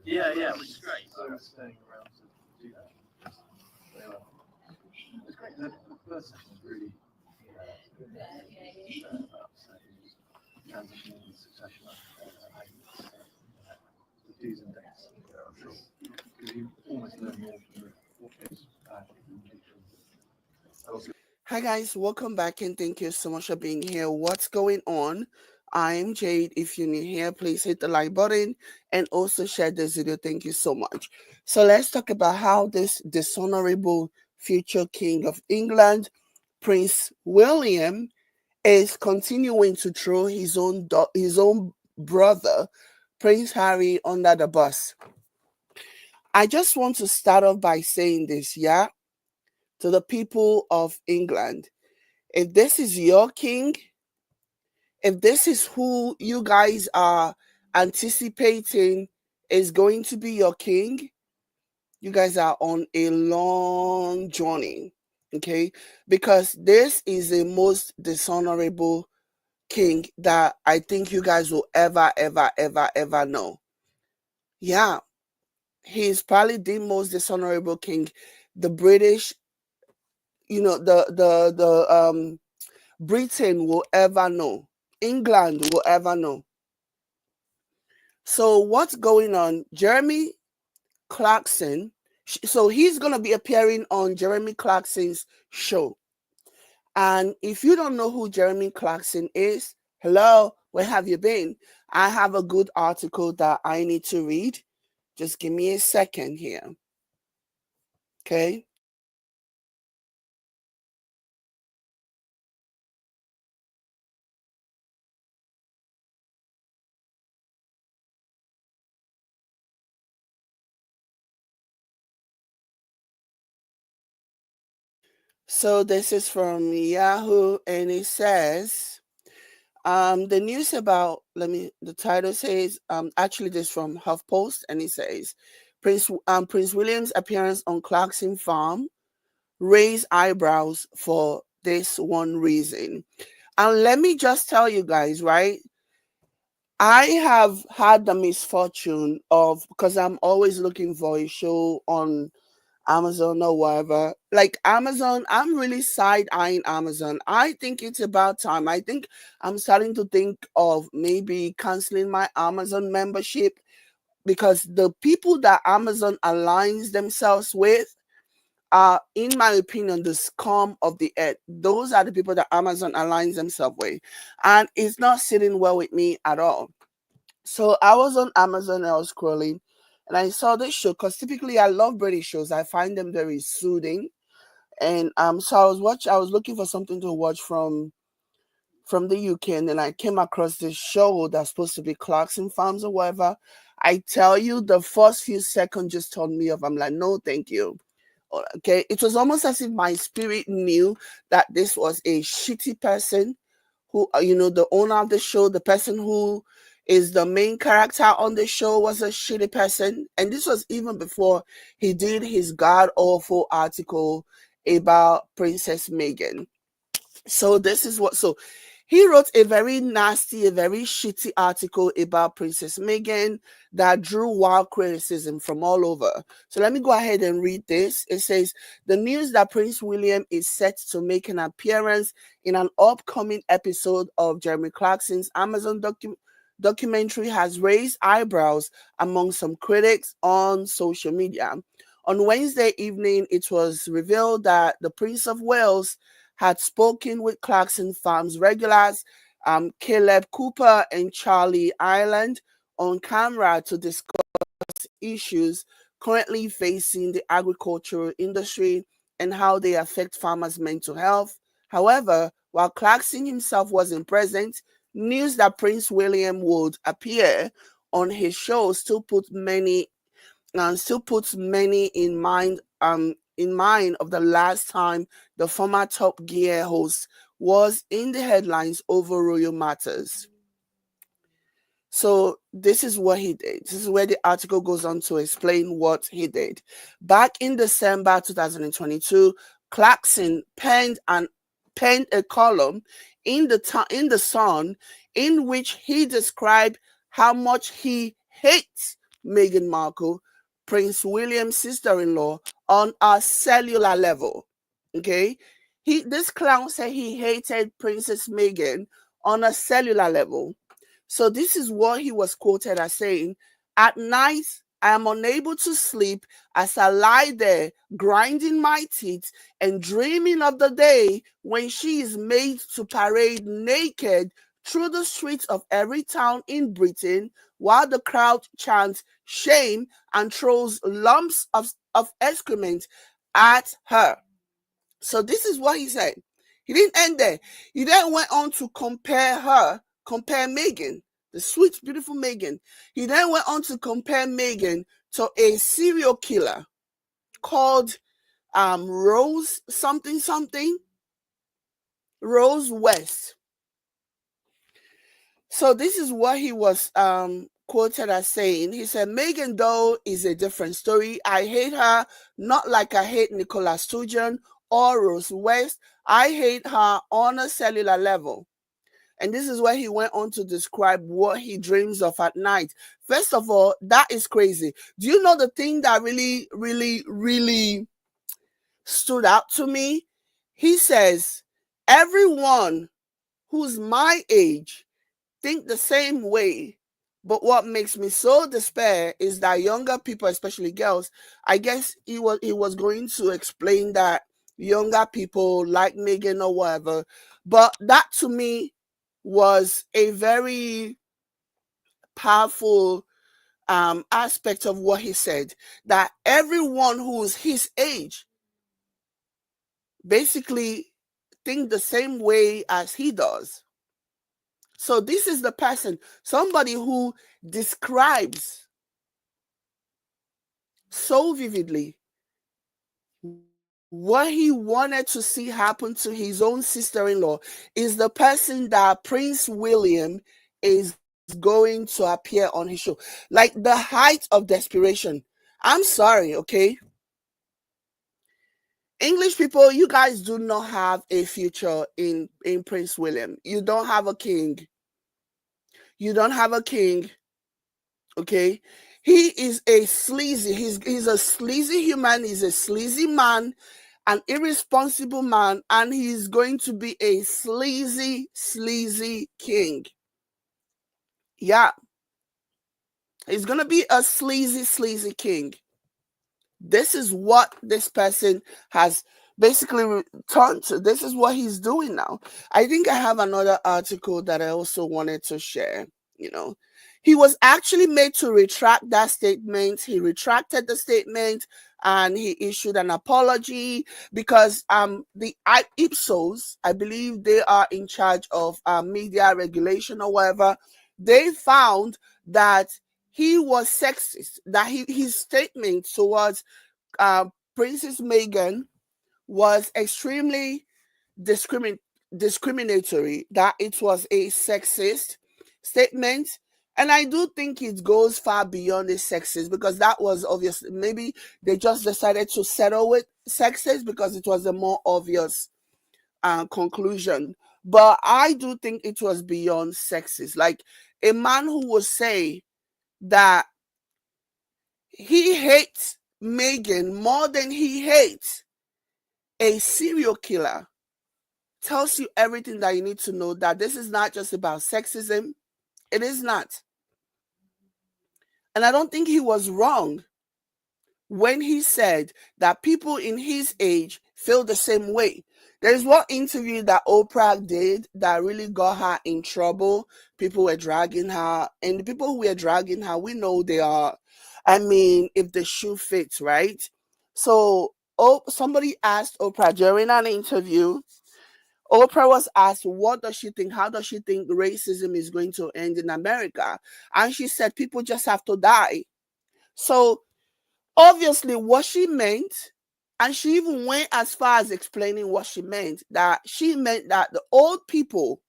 Yeah, which is great. So we're staying around to do that. It's great. The first session is really about transition and succession. The do's and don'ts. I'm sure. Because you almost learn more from what goes bad than you do from. Hi guys, welcome back and thank you so much for being here. What's going on? I'm Jade. If you're new here, please hit the like button and also share this video. Thank you so much. So let's talk about how this dishonorable future king of England, Prince William, is continuing to throw his own brother, Prince Harry, under the bus. I just want to start off by saying this, yeah? To the people of England, if this is your king, if this is who you guys are anticipating is going to be your king, you guys are on a long journey, okay? Because this is the most dishonorable king that I think you guys will ever know. Yeah, he is probably the most dishonorable king the British, the Britain will ever know, England will ever know. So what's going on? Jeremy Clarkson, so he's going to be appearing on Jeremy Clarkson's show. And if you don't know who Jeremy Clarkson is, hello, where have you been? I have a good article that I need to read. Just give me a second here. Okay. So this is from Yahoo, and it says, the news about, the title says, actually this from HuffPost, and it says, Prince William's appearance on Clarkson farm raised eyebrows for this one reason. And let me just tell you guys, right? I have had the misfortune of, because I'm always looking for a show on Amazon or whatever. Like Amazon, I'm really side-eyeing Amazon. I think it's about time. I think I'm starting to think of maybe canceling my Amazon membership, because the people that Amazon aligns themselves with are, in my opinion, the scum of the earth. Those are the people that Amazon aligns themselves with. And it's not sitting well with me at all. So I was on Amazon and I was scrolling, and I saw this show, because typically I love British shows. I find them very soothing. And so I was looking for something to watch from the UK, and then I came across this show that's supposed to be Clarkson Farms or whatever. I tell you, the first few seconds just turned me off. I'm like, no, thank you. Okay. It was almost as if my spirit knew that this was a shitty person who, the owner of the show, the person who is the main character on the show, was a shitty person. And this was even before he did his god-awful article about Princess Meghan. So he wrote a very nasty, a very shitty article about Princess Meghan that drew wild criticism from all over. So let me go ahead and read this. It says, the news that Prince William is set to make an appearance in an upcoming episode of Jeremy Clarkson's Amazon documentary has raised eyebrows among some critics on social media. On Wednesday evening, it was revealed that the Prince of Wales had spoken with Clarkson Farms regulars, Caleb Cooper and Charlie Ireland, on camera to discuss issues currently facing the agricultural industry and how they affect farmers' mental health. However, while Clarkson himself wasn't present, news that Prince William would appear on his show still puts many in mind of the last time the former Top Gear host was in the headlines over royal matters. So this is what he did. This is where the article goes on to explain what he did. Back in December 2022, Clarkson penned a column in the Sun, in which he described how much he hates Meghan Markle, Prince William's sister-in-law, on a cellular level. Okay, this clown said he hated Princess Meghan on a cellular level. So this is what he was quoted as saying: "At night, I am unable to sleep as I lie there grinding my teeth and dreaming of the day when she is made to parade naked through the streets of every town in Britain while the crowd chants shame and throws lumps of excrement at her." So this is what he said. He didn't end there. He then went on to compare Meghan, the sweet, beautiful Meghan. He then went on to compare Meghan to a serial killer called Rose something something, Rose West. So this is what he was quoted as saying. He said, "Meghan Doe is a different story. I hate her, not like I hate Nicola Sturgeon or Rose West. I hate her on a cellular level." And this is where he went on to describe what he dreams of at night. First of all, that is crazy. Do you know the thing that really, really, really stood out to me? He says, everyone who's my age think the same way. But what makes me so despair is that younger people, especially girls, I guess he was going to explain that younger people like Meghan or whatever. But that to me was a very powerful aspect of what he said, that everyone who's his age basically think the same way as he does. So this is the person, somebody who describes so vividly what he wanted to see happen to his own sister-in-law, is the person that Prince William is going to appear on his show. Like the height of desperation. I'm sorry, okay? English people, you guys do not have a future in Prince William. You don't have a king. You don't have a king. Okay? He is a sleazy, he's a sleazy human, he's a sleazy man, an irresponsible man, and he's going to be a sleazy king. Yeah. He's going to be a sleazy king. This is what this person has basically returned to. This is what he's doing now. I think I have another article that I also wanted to share. He was actually made to retract that statement. He retracted the statement and he issued an apology because the Ipsos, I believe they are in charge of media regulation or whatever, they found that he was sexist, that his statement towards Princess Meghan was extremely discriminatory, that it was a sexist statement. And I do think it goes far beyond the sexist, because that was obviously, maybe they just decided to settle with sexist because it was a more obvious conclusion. But I do think it was beyond sexist. Like a man who would say that he hates Meghan more than he hates a serial killer tells you everything that you need to know, that this is not just about sexism. It is not. And I don't think he was wrong when he said that people in his age feel the same way. There's one interview that Oprah did that really got her in trouble. People were dragging her, and the people who were dragging her, we know they are, I mean, if the shoe fits, right? So somebody asked Oprah during an interview, Oprah was asked, what does she think? How does she think racism is going to end in America? And she said, people just have to die. So obviously what she meant, and she even went as far as explaining what she meant, that she meant that the old people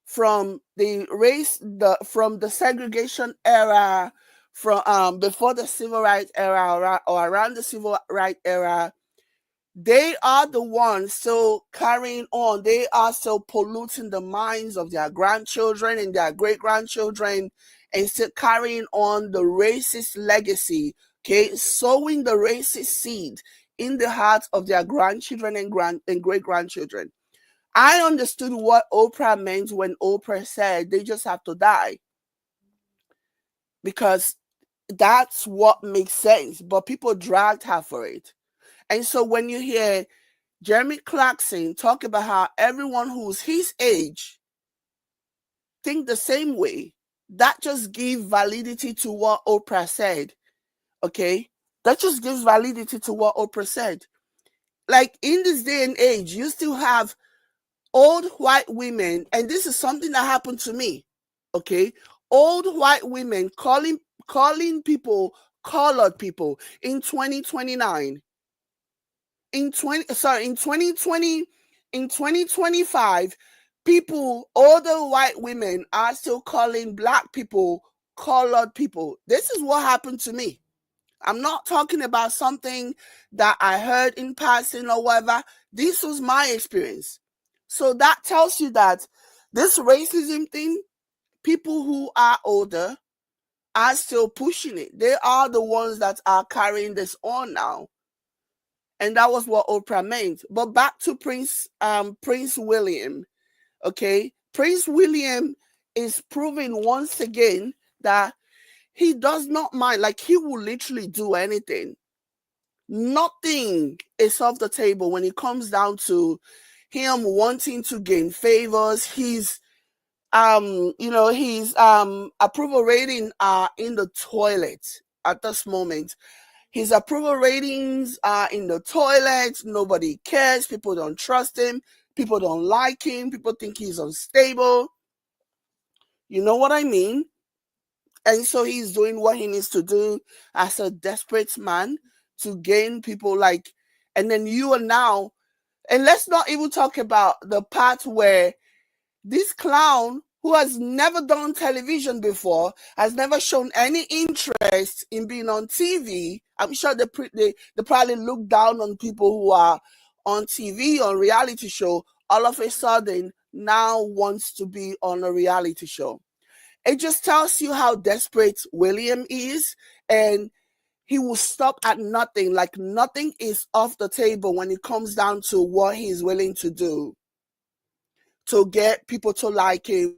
from from the segregation era, from before the civil rights era, or around the civil rights era, they are the ones still carrying on. They are still polluting the minds of their grandchildren and their great-grandchildren, and still carrying on the racist legacy, okay, sowing the racist seed in the hearts of their grandchildren and great-grandchildren. I understood what Oprah meant when Oprah said they just have to die, because that's what makes sense, but people dragged her for it. And so when you hear Jeremy Clarkson talk about how everyone who's his age think the same way, that just gives validity to what Oprah said. Okay? That just gives validity to what Oprah said. Like, in this day and age, you still have old white women, and this is something that happened to me. Okay? Old white women calling people colored people in 2029. In 2025, people, older white women, are still calling black people colored people. This is what happened to me. I'm not talking about something that I heard in passing or whatever. This was my experience. So that tells you that this racism thing, people who are older are still pushing it. They are the ones that are carrying this on now. And that was what Oprah meant. But back to Prince William. Okay, Prince William is proving once again that he does not mind. Like, he will literally do anything. Nothing is off the table when it comes down to him wanting to gain favors. His approval rating are in the toilet at this moment. His approval ratings are in the toilet. Nobody cares. People don't trust him. People don't like him. People think he's unstable. You know what I mean? And so he's doing what he needs to do as a desperate man to gain people like, and then you are now, and let's not even talk about the part where this clown, who has never done television before, has never shown any interest in being on TV. I'm sure they probably look down on people who are on TV, on reality show. All of a sudden, now wants to be on a reality show. It just tells you how desperate William is, and he will stop at nothing. Like, nothing is off the table when it comes down to what he's willing to do to get people to like him,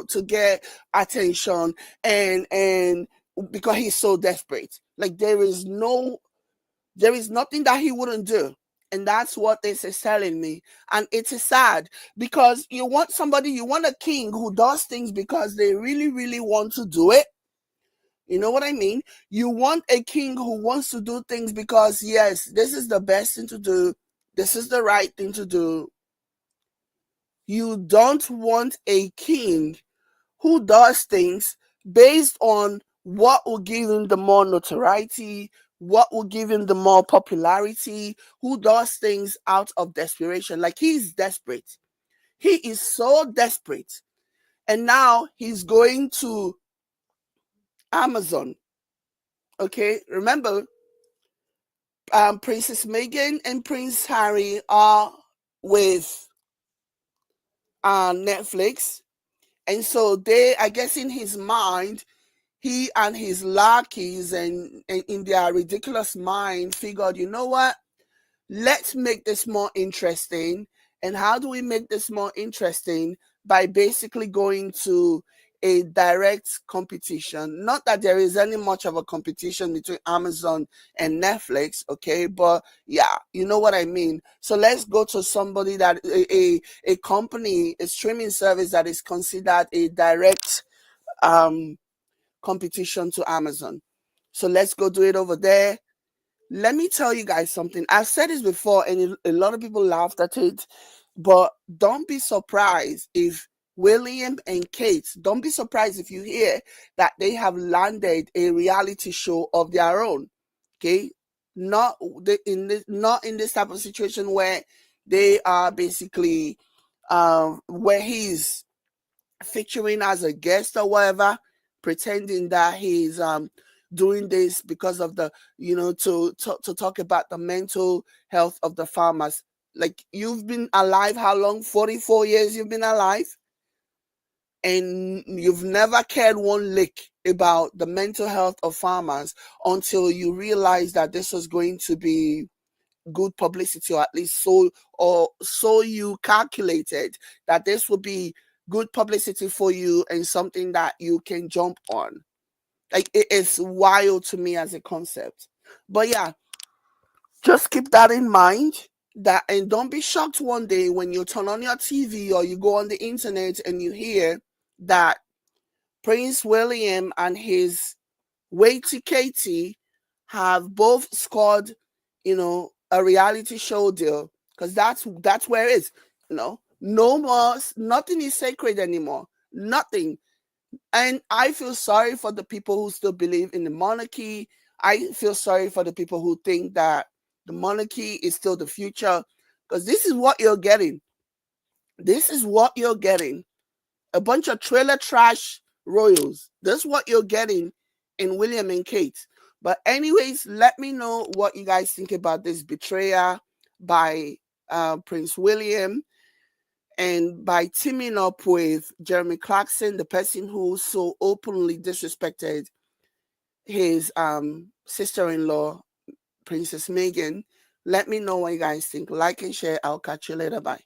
to get attention, and because he's so desperate. Like, there is nothing that he wouldn't do. And that's what this is telling me. And it is sad, because you want a king who does things because they really, really want to do it. You know what I mean? You want a king who wants to do things because, yes, this is the best thing to do. This is the right thing to do. You don't want a king who does things based on what will give him the more notoriety, what will give him the more popularity, who does things out of desperation. Like, he's desperate. He is so desperate. And now he's going to Amazon. Okay, remember, Princess Meghan and Prince Harry are with Netflix. And so I guess in his mind, he and his lackeys and in their ridiculous mind figured, you know what? Let's make this more interesting. And how do we make this more interesting? By basically going to a direct competition. Not that there is any much of a competition between Amazon and Netflix, okay? But yeah, you know what I mean. So let's go to somebody that a company, a streaming service that is considered a direct competition to Amazon. So let's go do it over there. Let me tell you guys something. I've said this before, and a lot of people laughed at it, but don't be surprised if William and Kate, don't be surprised if you hear that they have landed a reality show of their own. Okay, not in this type of situation where they are basically where he's featuring as a guest or whatever, pretending that he's doing this because of the, to talk about the mental health of the farmers. Like, you've been alive how long? 44 years you've been alive, and you've never cared one lick about the mental health of farmers until you realize that this was going to be good publicity, or at least so you calculated that this would be good publicity for you and something that you can jump on. Like, it is wild to me as a concept. But yeah, just keep that in mind. That, and don't be shocked one day when you turn on your TV or you go on the internet and you hear that Prince William and his Waity Katie have both scored, a reality show deal. Because that's where it is. No more, nothing is sacred anymore. Nothing. And I feel sorry for the people who still believe in the monarchy. I feel sorry for the people who think that the monarchy is still the future. Because this is what you're getting. This is what you're getting. A bunch of trailer trash royals. That's what you're getting in William and Kate. But anyways, let me know what you guys think about this betrayal by Prince William, and by teaming up with Jeremy Clarkson, the person who so openly disrespected his sister-in-law, Princess Meghan. Let me know what you guys think. Like and share. I'll catch you later. Bye.